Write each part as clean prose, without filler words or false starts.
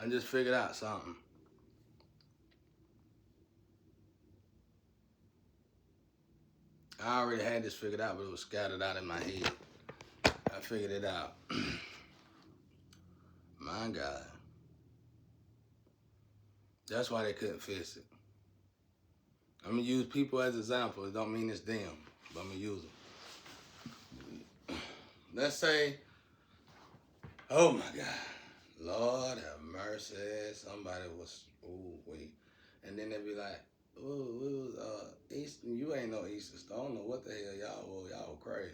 I just figured out something. I already had this figured out, but it was scattered out in my head. I figured it out. My God. That's why they couldn't fix it. I'm going to use people as examples. It don't mean it's them, but I'm going to use them. Let's say, oh my God, Lord have mercy. Somebody was, ooh, wait. And then they'd be like, ooh, we was, Easter. You ain't no Easter Star. I don't know what the hell y'all were crazy.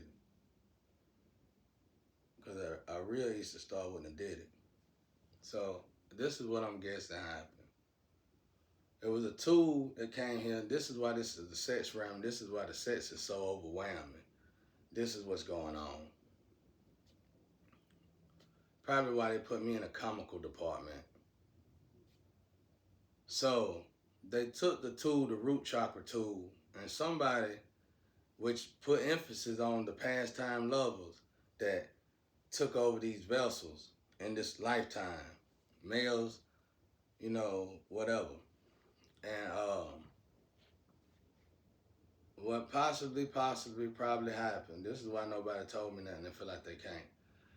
Because a real Easter Star wouldn't have did it. So this is what I'm guessing happened. It was a tool that came here. This is why this is the sex realm. This is why the sex is so overwhelming. This is what's going on. Probably why they put me in a comical department. So they took the tool, the root chakra tool, and somebody which put emphasis on the pastime lovers that took over these vessels in this lifetime. Males, whatever. And what probably happened. This is why nobody told me nothing. They feel like they can't.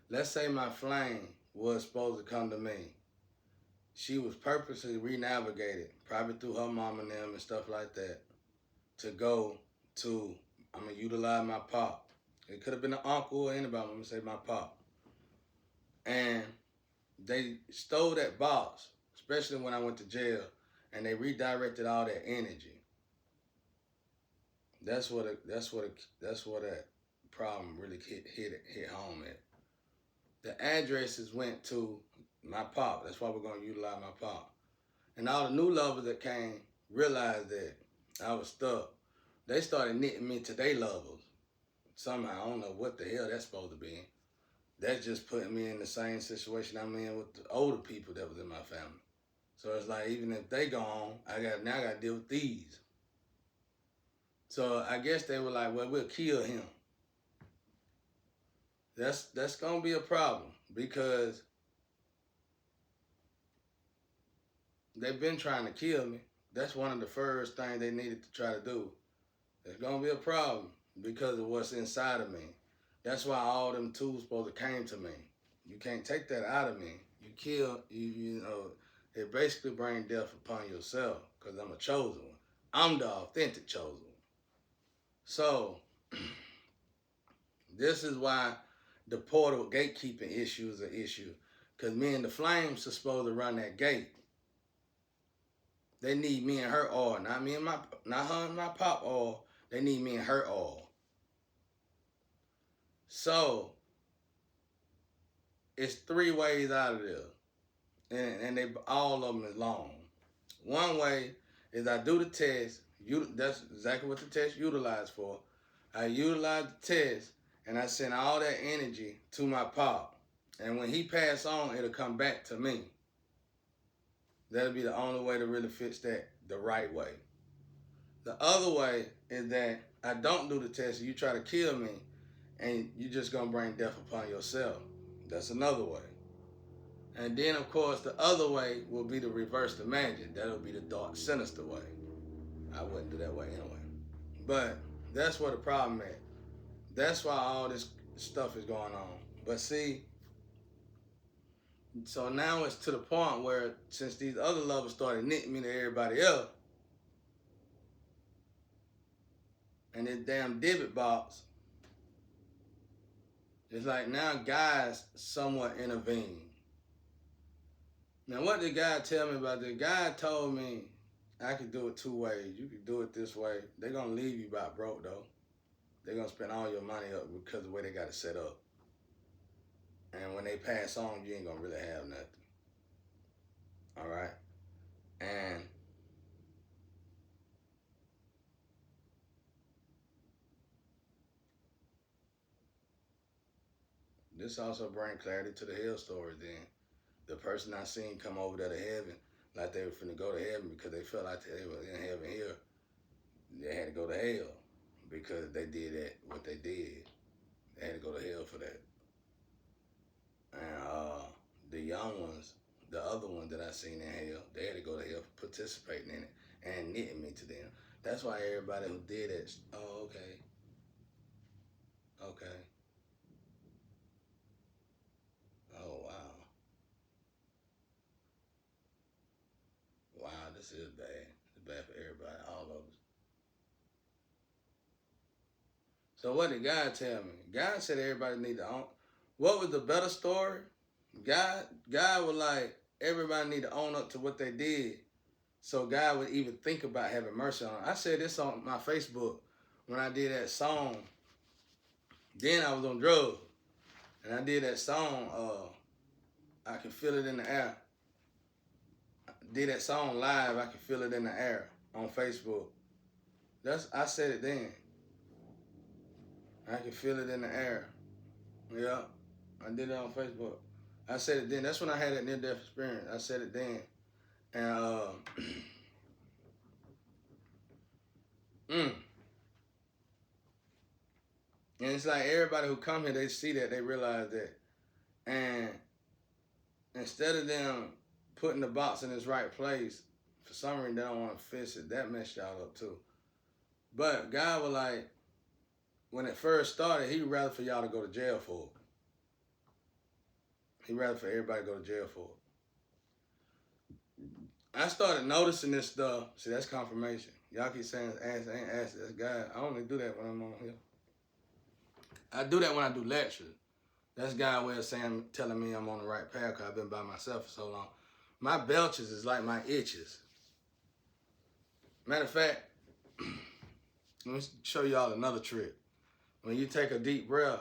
Let's say my flame was supposed to come to me. She was purposely re-navigated, probably through her mom and them and stuff like that, to go to, I'm going to utilize my pop. It could have been an uncle or anybody, I'm going to say my pop. And they stole that box, especially when I went to jail, and they redirected all that energy. That's what that problem really hit home at. The addresses went to my pop. That's why we're gonna utilize my pop. And all the new lovers that came realized that I was stuck. They started knitting me to their lovers. Somehow, I don't know what the hell that's supposed to be. That's just putting me in the same situation I'm in with the older people that was in my family. So it's like even if they gone, I got to deal with these. So I guess they were like, well, we'll kill him. That's gonna be a problem because they've been trying to kill me. That's one of the first things they needed to try to do. It's gonna be a problem because of what's inside of me. That's why all them tools supposed to came to me. You can't take that out of me. You kill, it basically brings death upon yourself because I'm a chosen one. I'm the authentic chosen one. So, this is why the portal gatekeeping issue is an issue because me and the flames are supposed to run that gate. They need me and her all, not her and my pop all. They need me and her all. So it's 3 ways out of there, and they all of them is long. One way is I do the test. That's exactly what the test utilized for. I utilize the test, and I send all that energy to my pop. And when he pass on, it'll come back to me. That'll be the only way to really fix that the right way. The other way is that I don't do the test and you try to kill me and you're just going to bring death upon yourself. That's another way. And then, of course, the other way will be to reverse the magic. That'll be the dark, sinister way. I wouldn't do that way anyway. But that's where the problem is. That's why all this stuff is going on. But see, so now it's to the point where since these other lovers started knitting me to everybody else, and this damn divot box, it's like now guys somewhat intervene. Now what did the guy tell me about this? The guy told me I could do it 2 ways. You could do it this way. They're gonna leave you about broke though. They're gonna spend all your money up because of the way they got it set up. And when they pass on, you ain't gonna really have nothing. All right? And this also brings clarity to the hell story then. The person I seen come over there to heaven, like they were finna go to heaven because they felt like they were in heaven here, they had to go to hell because they did that, what they did. They had to go to hell for that. And the young ones the other one that I seen in hell, they had to go to hell for participating in it and knitting me to them. That's why everybody who did it, oh, okay, okay, oh, wow, wow, this is bad. It's bad for everybody, all of us. So what did God tell me? God said everybody need to own. What was the better story? God was like, everybody need to own up to what they did. So God would even think about having mercy on them. I said this on my Facebook when I did that song. Then I was on drugs. And I did that song, I Can Feel It in the Air. I did that song live, I Can Feel It in the Air on Facebook. I said it then. I can feel it in the air. Yeah. I did it on Facebook. I said it then. That's when I had that near-death experience. I said it then. And and it's like everybody who come here, they see that, they realize that. And instead of them putting the box in its right place, for some reason they don't want to fix it. That messed y'all up too. But God was like, when it first started, he'd rather for y'all to go to jail for it. He'd rather for everybody to go to jail for it. I started noticing this stuff. See, that's confirmation. Y'all keep saying, ask, that's God. I only do that when I'm on here. I do that when I do lectures. That's God's way of saying, telling me I'm on the right path because I've been by myself for so long. My belches is like my itches. Matter of fact, let me show y'all another trick. When you take a deep breath,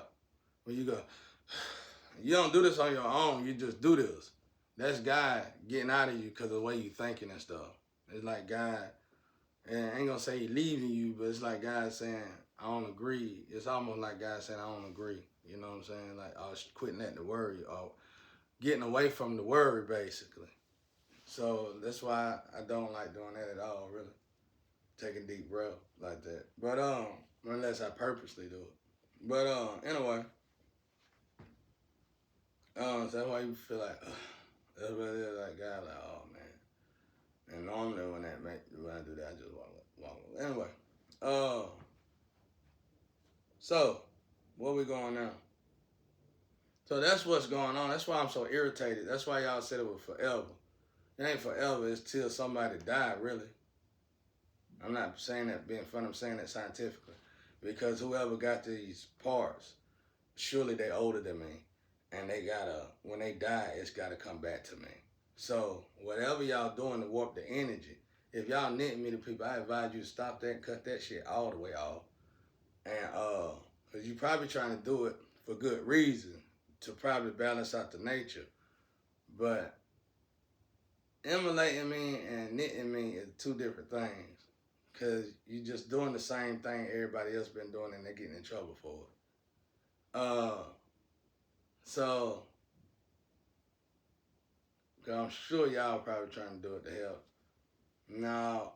when you go, you don't do this on your own, you just do this. That's God getting out of you because of the way you thinking and stuff. It's like God, and I ain't gonna say he leaving you, but it's like God saying, I don't agree. It's almost like God saying, I don't agree. You know what I'm saying? Like, I was quitting letting the worry, or getting away from the worry, basically. So that's why I don't like doing that at all, really. Taking deep breath like that. But, unless I purposely do it. But, anyway. So that's why you feel like, that's what it is, like God, like, oh man. And normally when I do that, I just walk away. Anyway, so where we going now? So that's what's going on. That's why I'm so irritated. That's why y'all said it was forever. It ain't forever. It's till somebody die, really. I'm not saying that being funny. I'm saying that scientifically. Because whoever got these parts, surely they older than me. And they gotta, when they die, it's gotta come back to me. So whatever y'all doing to warp the energy, if y'all knit me to people, I advise you to stop that and cut that shit all the way off. And cause you probably trying to do it for good reason, to probably balance out the nature. But emulating me and knitting me is two different things. Cause you just doing the same thing everybody else been doing and they're getting in trouble for it. So I'm sure y'all probably trying to do it to help. No,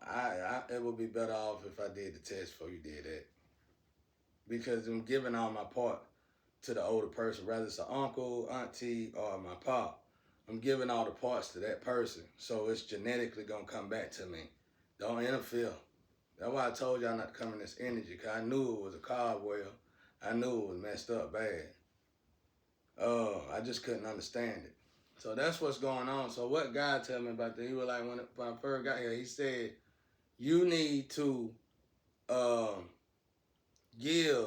it would be better off if I did the test before you did that. Because I'm giving all my part to the older person, whether it's an uncle, auntie, or my pop. I'm giving all the parts to that person. So it's genetically going to come back to me. Don't interfere. That's why I told y'all not to come in this energy, because I knew it was a cobweb. I knew it was messed up bad. I just couldn't understand it. So that's what's going on. So what God told me about that, he was like, when I first got here, he said, you need to give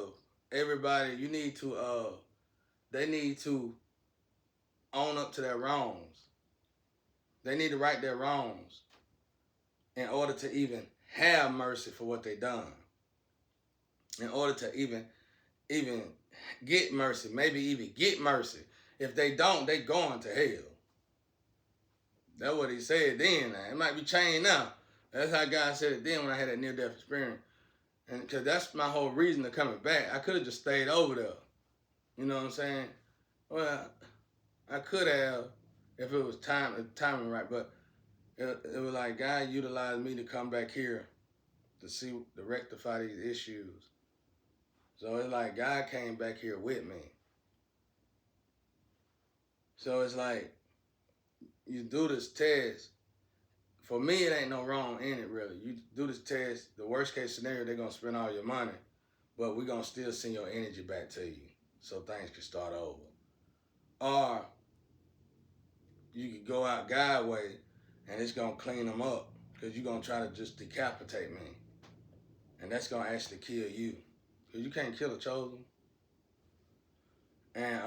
everybody, they need to own up to their wrongs. They need to right their wrongs in order to even have mercy for what they done. In order to even get mercy, maybe even get mercy. If they don't, they going to hell. That's what he said then. It might be changed now. That's how God said it then when I had that near-death experience. And because that's my whole reason to coming back. I could have just stayed over there. You know what I'm saying? Well, I could have if it was timing right. But it was like God utilized me to come back here to rectify these issues. So it's like God came back here with me. So it's like, you do this test. For me, it ain't no wrong in it, really. You do this test, the worst case scenario, they're going to spend all your money, but we're going to still send your energy back to you so things can start over. Or you could go out God way and it's going to clean them up because you're going to try to just decapitate me. And that's going to actually kill you because you can't kill a chosen. And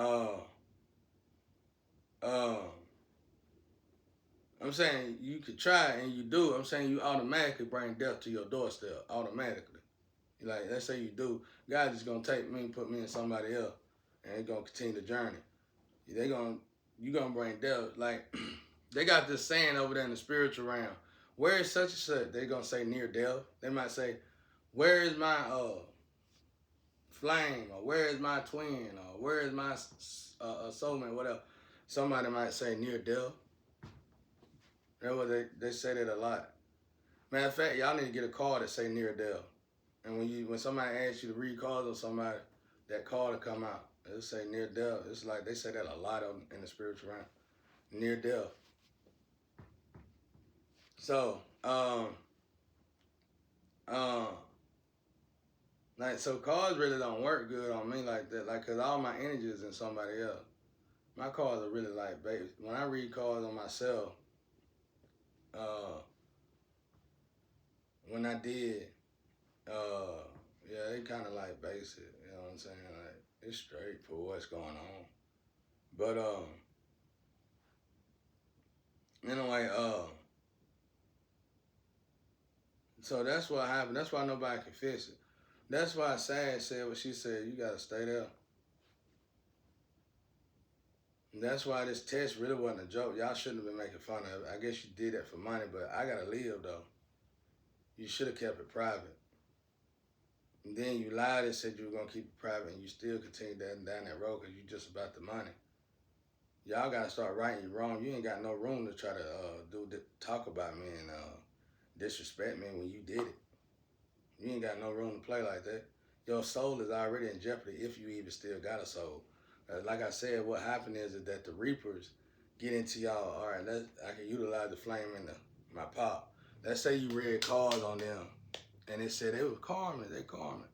I'm saying you could try and you do. I'm saying you automatically bring death to your doorstep automatically. Like, let's say you do, God's just gonna take me and put me in somebody else, and it's gonna continue the journey. You gonna bring death. Like, they got this saying over there in the spiritual realm. Where is such and such? They're gonna say near death. They might say, where is my flame, or where is my twin, or where is my soulmate, whatever. Somebody might say near death. That's what they say that a lot. Matter of fact, y'all need to get a card that say near death. And when somebody asks you to read cards on somebody, that card will come out. It'll say near death. It's like they say that a lot in the spiritual realm. Near death. So, like, so cards really don't work good on me like that. Like, cause all my energy is in somebody else. My cards are really like, when I read cards on myself, when I did, yeah, they kind of like basic, you know what I'm saying? Like, it's straight for what's going on. But, anyway, so that's what happened. That's why nobody can fix it. That's why Sad said what she said, you gotta stay there. And that's why this test really wasn't a joke. Y'all shouldn't have been making fun of it. I guess you did that for money, but I gotta live though. You should have kept it private. And then you lied and said you were gonna keep it private, and you still continue down that road because you just about the money. Y'all gotta start righting you wrong. You ain't got no room to try to talk about me and disrespect me when you did it. You ain't got no room to play like that. Your soul is already in jeopardy if you even still got a soul. Like I said, what happened is that the Reapers get into y'all. All right, I can utilize the flame in my pop. Let's say you read cards on them, and it said they was karmic. They karmic,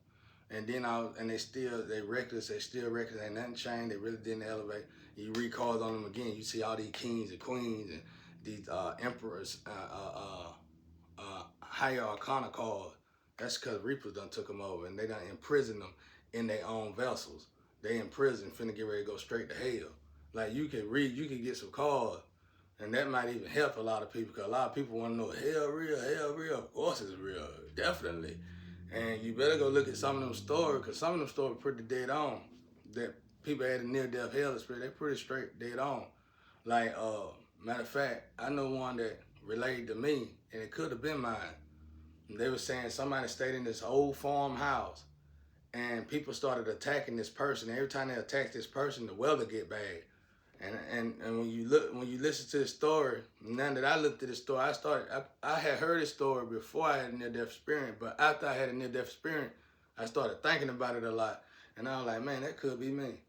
and then they reckless. They still reckless. Ain't nothing changed. They really didn't elevate. You read cards on them again. You see all these kings and queens and these emperors, higher arcana cards. That's because Reapers done took them over, and they done imprisoned them in their own vessels. They in prison, finna get ready to go straight to hell. Like, you can get some cards, and that might even help a lot of people, because a lot of people want to know, hell real? Of course it's real, definitely. And you better go look at some of them stories, because some of them stories are pretty dead on. That people had a near-death hell experience, they pretty straight dead on. Like, matter of fact, I know one that related to me, and it could have been mine. And they were saying somebody stayed in this old farmhouse, and people started attacking this person. Every time they attack this person, the weather get bad. And when you listen to the story, now that I looked at the story, I had heard this story before I had a near-death experience, but after I had a near-death experience, I started thinking about it a lot. And I was like, man, that could be me.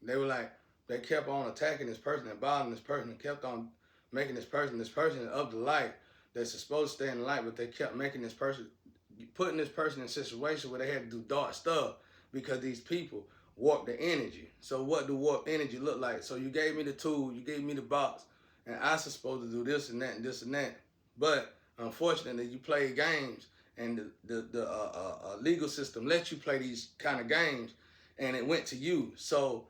They were like, they kept on attacking this person and bothering this person and kept on making this person of the light that's supposed to stay in the light, but they kept making this person, putting this person in a situation where they had to do dark stuff because these people warp the energy. So what do warp energy look like? So you gave me the tool, you gave me the box, and I was supposed to do this and that and this and that. But unfortunately, you play games, and the legal system lets you play these kind of games, and it went to you. So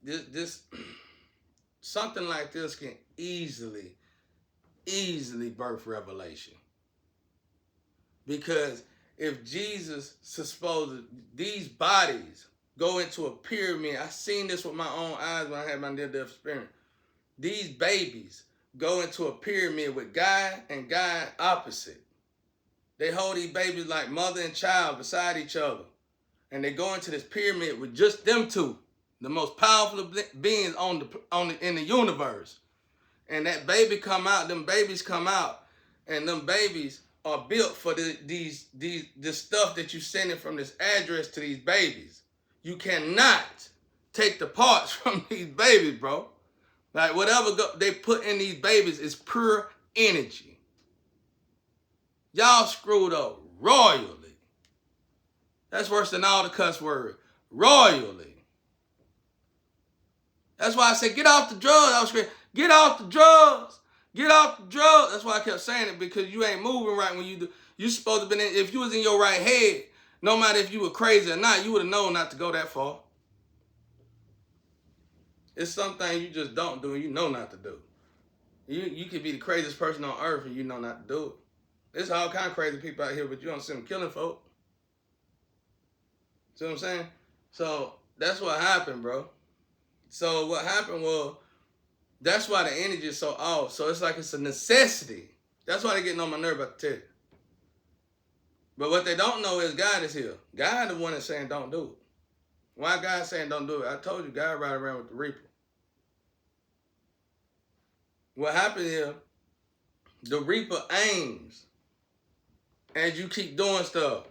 this something like this can easily birth revelation. Because if Jesus supposed these bodies go into a pyramid, I seen this with my own eyes when I had my near-death experience. These babies go into a pyramid with God and God opposite. They hold these babies like mother and child beside each other. And they go into this pyramid with just them two, the most powerful beings in the universe. And that baby come out, them babies come out, and them babies are built for this stuff that you sending from this address to these babies. You cannot take the parts from these babies, bro. Like whatever they put in these babies is pure energy. Y'all screwed up royally. That's worse than all the cuss words. Royally. That's why I said, get off the drugs. I was screaming, get off the drugs. Get off the drugs. That's why I kept saying it, because you ain't moving right when you do. You supposed to be in, if you was in your right head, no matter if you were crazy or not, you would have known not to go that far. It's something you just don't do and you know not to do. You could be the craziest person on earth and you know not to do it. There's all kind of crazy people out here, but you don't see them killing folk. See what I'm saying? So that's what happened, bro. So what happened was, that's why the energy is so off. So it's like it's a necessity. That's why they're getting on my nerve about to tell you. But what they don't know is God is here. God the one that's saying don't do it. Why God saying don't do it? I told you God ride around with the reaper. What happened is, the reaper aims as you keep doing stuff.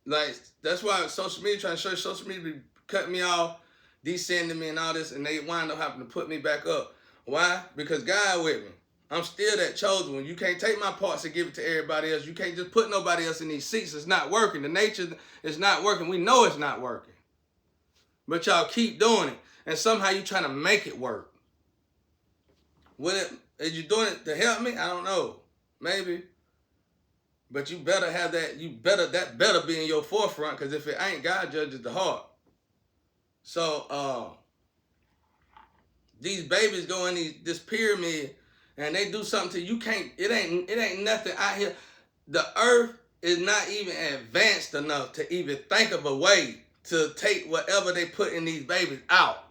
Like, that's why social media, trying to show you, social media be cutting me off, descending me and all this, and they wind up having to put me back up. Why? Because God with me. I'm still that chosen one. You can't take my parts and give it to everybody else. You can't just put nobody else in these seats. It's not working. The nature is not working. We know it's not working. But y'all keep doing it. And somehow you trying to make it work. Is you doing it to help me? I don't know. Maybe. But you better have that. That better be in your forefront. Because if it ain't, God judges the heart. So, these babies go in this pyramid and they do something to you. It ain't nothing out here. The earth is not even advanced enough to even think of a way to take whatever they put in these babies out.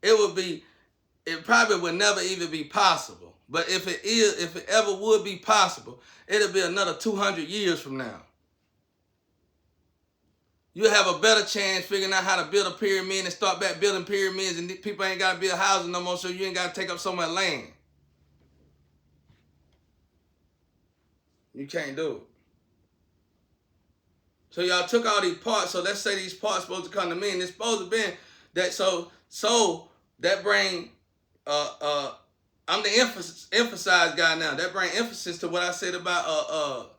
It probably would never even be possible. But if it ever would be possible, it'll be another 200 years from now. You have a better chance figuring out how to build a pyramid and start back building pyramids, and people ain't got to build houses no more, so you ain't got to take up so much land. You can't do it. So y'all took all these parts, so let's say these parts supposed to come to me, and it's supposed to be that, so that bring, I'm the emphasized guy now. That bring emphasis to what I said about,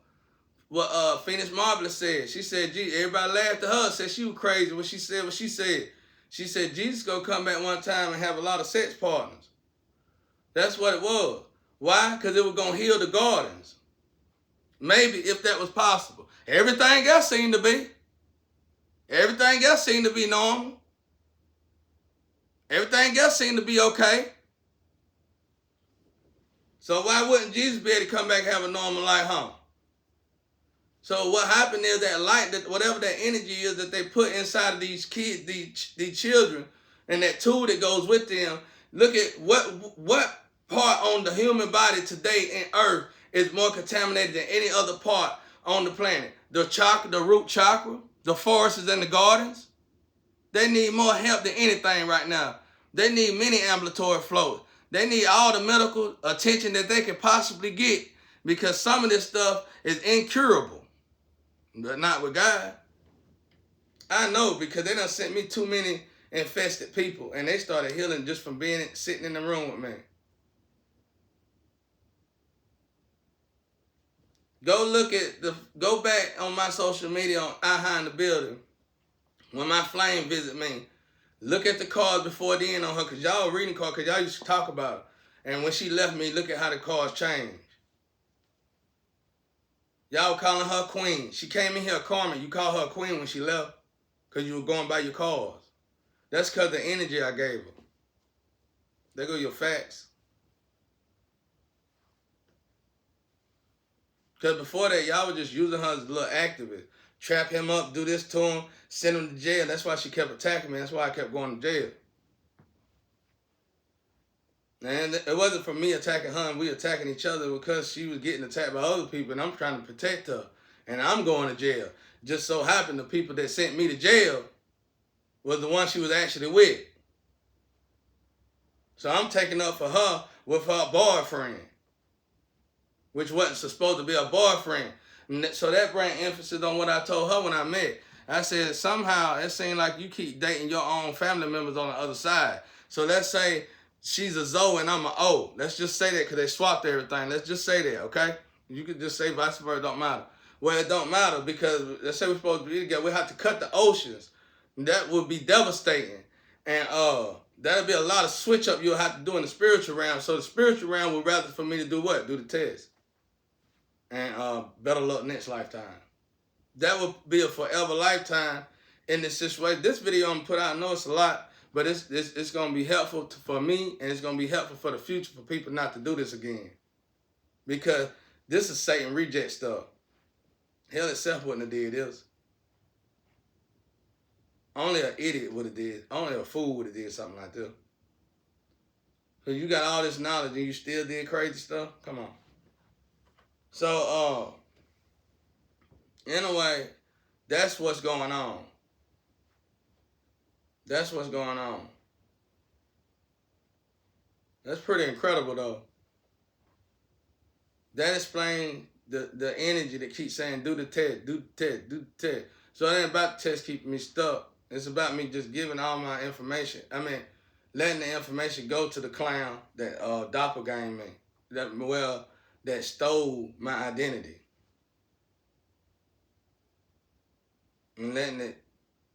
what Phoenix Marvelous said. She said, gee, everybody laughed at her, said she was crazy when she said what she said. She said Jesus gonna come back one time and have a lot of sex partners. That's what it was. Why? Because it was gonna heal the gardens. Maybe if that was possible. Everything else seemed to be. Everything else seemed to be normal. Everything else seemed to be okay. So why wouldn't Jesus be able to come back and have a normal life, huh? So what happened is that light, that whatever that energy is that they put inside of these kids, these children, and that tool that goes with them, look at what part on the human body today in Earth is more contaminated than any other part on the planet. The chakra, the root chakra, the forests and the gardens. They need more help than anything right now. They need many ambulatory floats. They need all the medical attention that they can possibly get, because some of this stuff is incurable. But not with God. I know, because they done sent me too many infested people, and they started healing just from sitting in the room with me. Go back on my social media on I in the Building. When my flame visit me, look at the cards before the end on her, because y'all reading cards, because y'all used to talk about it. And when she left me, look at how the cards changed. Y'all calling her queen. She came in here, Carmen. You call her a queen when she left because you were going by your cards. That's because of the energy I gave her. There go your facts. Because before that, y'all were just using her as a little activist. Trap him up, do this to him, send him to jail. That's why she kept attacking me. That's why I kept going to jail. And it wasn't for me attacking her and we attacking each other, because she was getting attacked by other people and I'm trying to protect her. And I'm going to jail. Just so happened the people that sent me to jail was the one she was actually with. So I'm taking up for her with her boyfriend, which wasn't supposed to be a boyfriend. So that brought emphasis on what I told her when I met. I said, somehow it seems like you keep dating your own family members on the other side. So let's say she's a Zoe and I'm an O. Let's just say that because they swapped everything. Let's just say that, okay? You could just say vice versa, it don't matter. Well, it don't matter because let's say we're supposed to be together. We have to cut the oceans. That would be devastating. And that'll be a lot of switch up you'll have to do in the spiritual realm. So the spiritual realm would rather for me to do what? Do the test. And better luck next lifetime. That would be a forever lifetime in this situation. This video I'm gonna put out, I know it's a lot, but it's gonna be helpful for me, and it's gonna be helpful for the future for people not to do this again. Because this is Satan reject stuff. Hell itself wouldn't have did this. Only an idiot would have did. Only a fool would have did something like this. Cause you got all this knowledge and you still did crazy stuff. Come on. So anyway, that's what's going on. That's what's going on. That's pretty incredible though. That explains the energy that keeps saying do the test, do the test, do the test. So it ain't about the test keeping me stuck. It's about me just giving all my information. I mean, letting the information go to the clown that doppelganger me. That stole my identity. And letting it,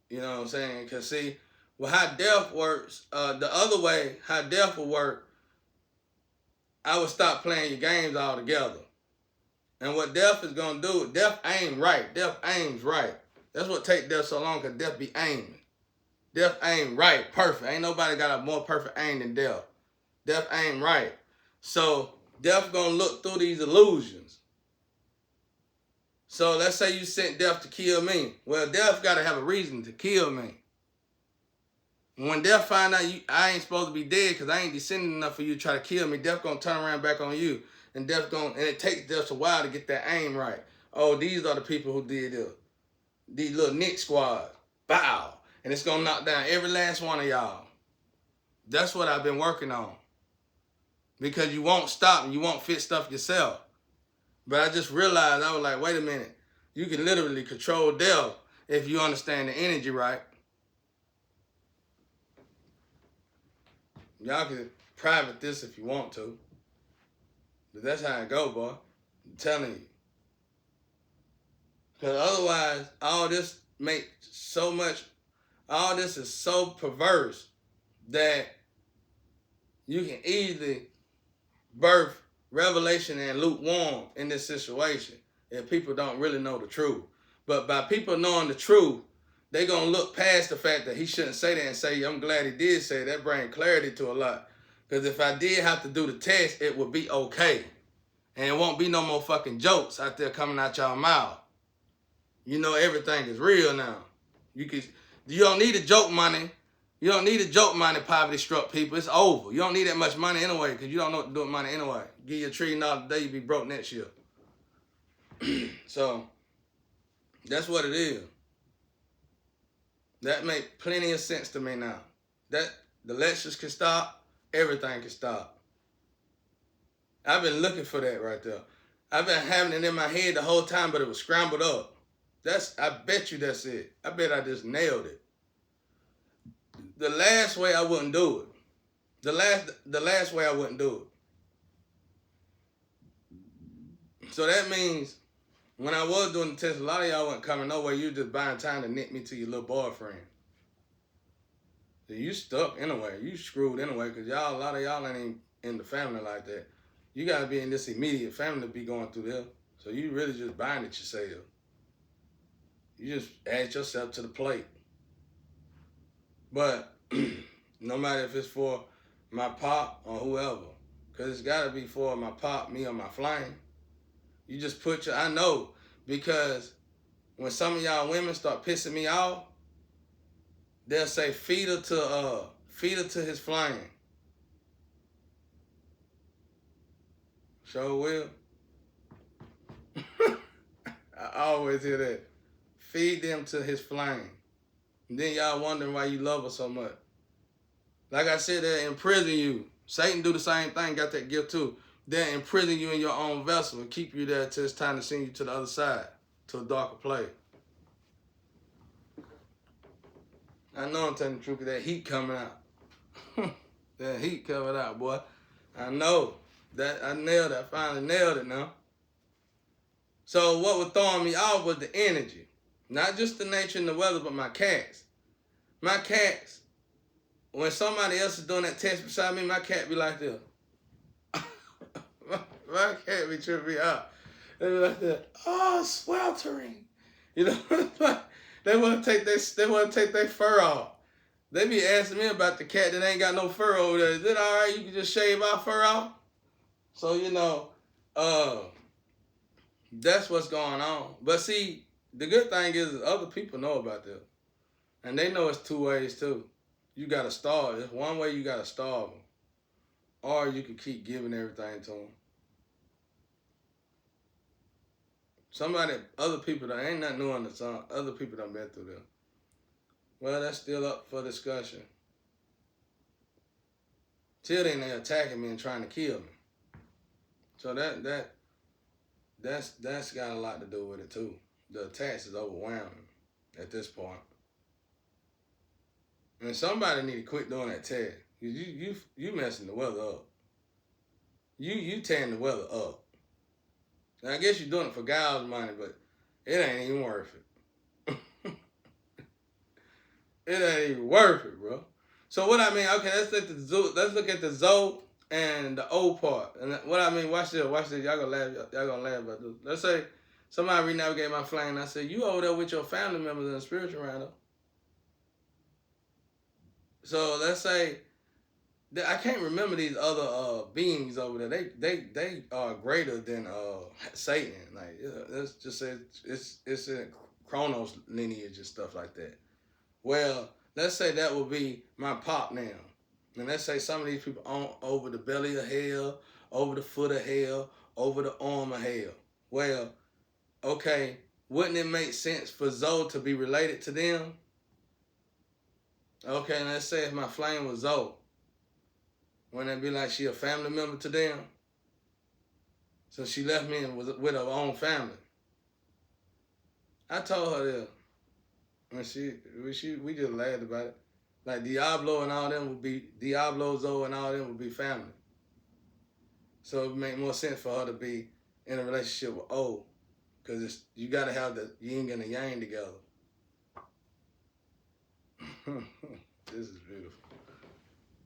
you know what I'm saying? Because see, well, how death works, the other way, how death will work, I would stop playing your games altogether. And what death is going to do, death ain't right. Death aims right. That's what take death so long, because death be aiming. Death aim right, perfect. Ain't nobody got a more perfect aim than death. Death aim right. So death going to look through these illusions. So let's say you sent death to kill me. Well, death got to have a reason to kill me. When death find out I ain't supposed to be dead because I ain't descending enough for you to try to kill me, death going to turn around back on you. And it takes death a while to get that aim right. Oh, these are the people who did this. These little Nick squads. Bow. And it's going to knock down every last one of y'all. That's what I've been working on. Because you won't stop and you won't fix stuff yourself. But I just realized, I was like, wait a minute. You can literally control death if you understand the energy right. Y'all can private this if you want to. But that's how it go, boy. I'm telling you. Because otherwise, all this is so perverse that you can easily birth revelation and lukewarm in this situation if people don't really know the truth. But by people knowing the truth, they're going to look past the fact that he shouldn't say that and say, I'm glad he did say that. That brings clarity to a lot. Because if I did have to do the test, it would be okay. And it won't be no more fucking jokes out there coming out y'all mouth. You know everything is real now. You don't need a joke money. You don't need a joke money, poverty struck people. It's over. You don't need that much money anyway because you don't know what to do with money anyway. Give you a $1 trillion today, you be broke next year. So, that's what it is. That makes plenty of sense to me now. That the lectures can stop, everything can stop. I've been looking for that right there. I've been having it in my head the whole time, but it was scrambled up. I bet you that's it. I bet I just nailed it. The last way I wouldn't do it. The last way I wouldn't do it. So that means when I was doing the test, a lot of y'all wasn't coming nowhere. You just buying time to knit me to your little boyfriend. So you stuck anyway. You screwed anyway because a lot of y'all ain't in the family like that. You got to be in this immediate family to be going through this. So you really just bind it yourself. You just add yourself to the plate. But no matter if it's for my pop or whoever, because it's got to be for my pop, me, or my flame. You just put I know, because when some of y'all women start pissing me off, they'll say feed her to his flame. Sure will. I always hear that. Feed them to his flame. And then y'all wondering why you love her so much. Like I said, they'll imprison you. Satan do the same thing, got that gift too. They'll imprison you in your own vessel and keep you there till it's time to send you to the other side, to a darker place. I know I'm telling the truth, that heat coming out. That heat covered out, boy. I know. That I nailed it. I finally nailed it now. So what was throwing me off was the energy. Not just the nature and the weather, but my cats. My cats, when somebody else is doing that test beside me, my cat be like this. my cat be tripping me out. They be like that. Oh, sweltering. You know, they want to take their fur off. They be asking me about the cat that ain't got no fur over there. Is it all right? You can just shave our fur off. So that's what's going on. But see, the good thing is other people know about this, and they know it's two ways too. You gotta starve. It's one way you gotta starve them, or you can keep giving everything to them. Other people that ain't nothing new on the sun. Other people done been through this. Well, that's still up for discussion. Till then, they attacking me and trying to kill me. So that's got a lot to do with it too. The attacks is overwhelming at this point. And somebody need to quit doing that tag. You messing the weather up. You tearing the weather up. And I guess you're doing it for God's money, but it ain't even worth it. It ain't even worth it, bro. So what I mean, okay, let's look at the Zoe and the O part. And what I mean, watch this. Y'all gonna laugh about this. Let's say somebody renavigate my flame and I say, you over there with your family members in the spiritual realm. So let's say I can't remember these other beings over there. They are greater than Satan. Like let's just say it's in Chronos lineage and stuff like that. Well, let's say that would be my pop now. And let's say some of these people on over the belly of hell, over the foot of hell, over the arm of hell. Well, okay, wouldn't it make sense for Zoe to be related to them? Okay, let's say if my flame was Zoe, wouldn't it be like she a family member to them? So she left me with her own family. I told her this. And we just laughed about it. Like Diablo and all them would be Diablo, Zoe and all them would be family. So it would make more sense for her to be in a relationship with O, because you gotta have the yin and the yang together. This is beautiful.